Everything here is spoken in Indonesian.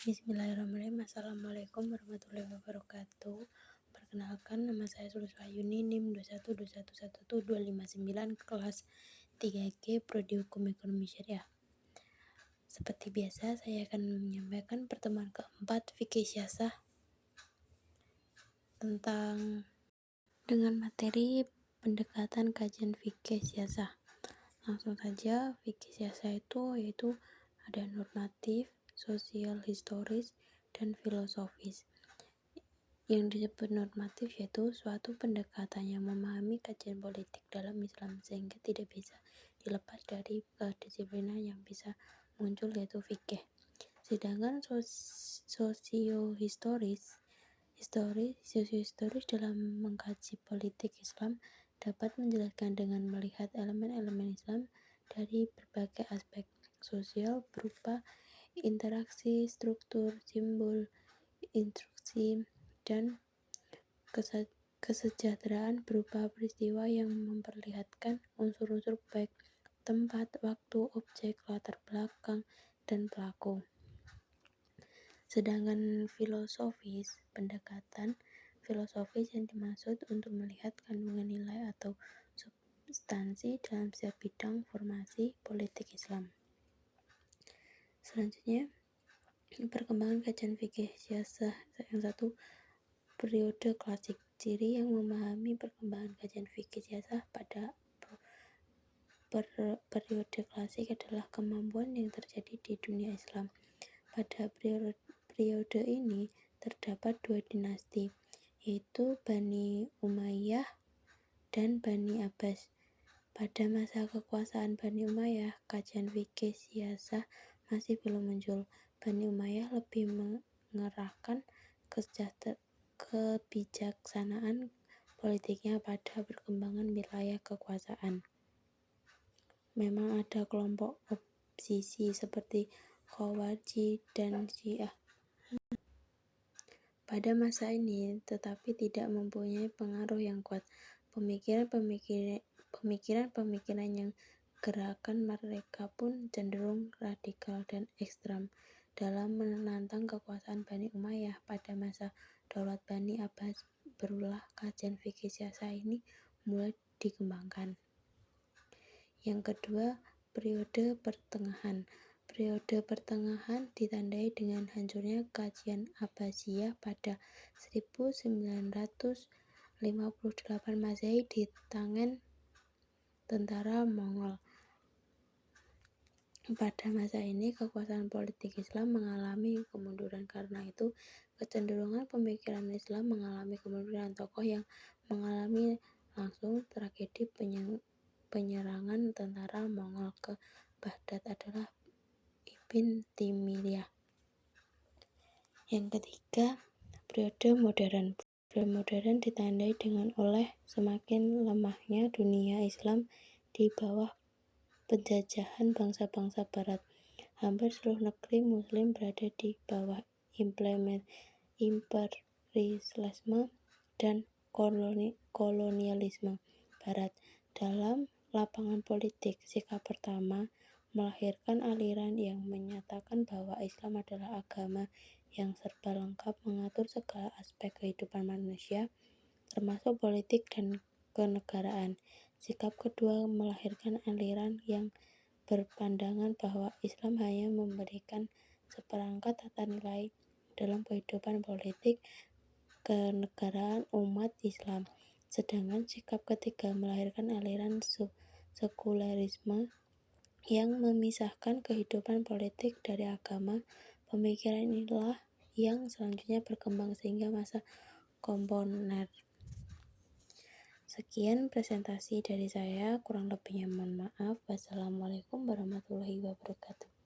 Bismillahirrahmanirrahim. Assalamualaikum warahmatullahi wabarakatuh. Perkenalkan, nama saya Suliswayuni, NIM 212111259, kelas 3G, Prodi Hukum Ekonomi Syariah. Seperti biasa, saya akan menyampaikan pertemuan keempat fikih syasah dengan materi pendekatan kajian fikih syasah. Langsung saja, fikih syasah yaitu ada normatif, sosial, historis, dan filosofis. Yang disebut normatif yaitu suatu pendekatan yang memahami kajian politik dalam Islam sehingga tidak bisa dilepas dari kedisiplinan yang bisa muncul yaitu fikih. Sedangkan sosiohistoris dalam mengkaji politik Islam dapat menjelaskan dengan melihat elemen-elemen Islam dari berbagai aspek sosial berupa interaksi, struktur, simbol, instruksi, dan kesejahteraan berupa peristiwa yang memperlihatkan unsur-unsur baik tempat, waktu, objek, latar belakang, dan pelaku. Sedangkan pendekatan filosofis yang dimaksud untuk melihat kandungan nilai atau substansi dalam setiap bidang formasi politik Islam. Selanjutnya, perkembangan kajian fikih syasah yang satu, periode klasik. Ciri yang memahami perkembangan kajian fikih syasah pada periode klasik adalah kemampuan yang terjadi di dunia Islam. Pada periode ini terdapat dua dinasti, yaitu Bani Umayyah dan Bani Abbas. Pada masa kekuasaan Bani Umayyah, kajian fikih syasah masih belum muncul. Bani Umayyah lebih mengerahkan kebijaksanaan politiknya pada perkembangan wilayah kekuasaan. Memang ada kelompok oposisi seperti Khawarij dan Syiah pada masa ini, tetapi tidak mempunyai pengaruh yang kuat. Pemikiran yang gerakan mereka pun cenderung radikal dan ekstrem dalam menantang kekuasaan Bani Umayyah. Pada masa Daulat Bani Abbas, berulah kajian fikih syasah ini mulai dikembangkan. Yang kedua, periode pertengahan. Periode pertengahan ditandai dengan hancurnya kajian Abbasiyah pada 1958 Masehi di tangan tentara Mongol. Pada masa ini, kekuasaan politik Islam mengalami kemunduran. Karena itu, kecenderungan pemikiran Islam mengalami kemunduran. Tokoh yang mengalami langsung tragedi penyerangan tentara Mongol ke Baghdad adalah Ibn Taimiyah. Yang ketiga, periode modern. Periode modern ditandai oleh semakin lemahnya dunia Islam di bawah penjajahan bangsa-bangsa Barat. Hampir seluruh negeri Muslim berada di bawah imperialisme dan kolonialisme Barat. Dalam lapangan politik, sikap pertama melahirkan aliran yang menyatakan bahwa Islam adalah agama yang serba lengkap mengatur segala aspek kehidupan manusia, termasuk politik dan kenegaraan. Sikap kedua melahirkan aliran yang berpandangan bahwa Islam hanya memberikan seperangkat tata nilai dalam kehidupan politik kenegaraan umat Islam. Sedangkan sikap ketiga melahirkan aliran sekulerisme yang memisahkan kehidupan politik dari agama. Pemikiran inilah yang selanjutnya berkembang sehingga masa komponer. Sekian presentasi dari saya, kurang lebihnya mohon maaf. Wassalamualaikum warahmatullahi wabarakatuh.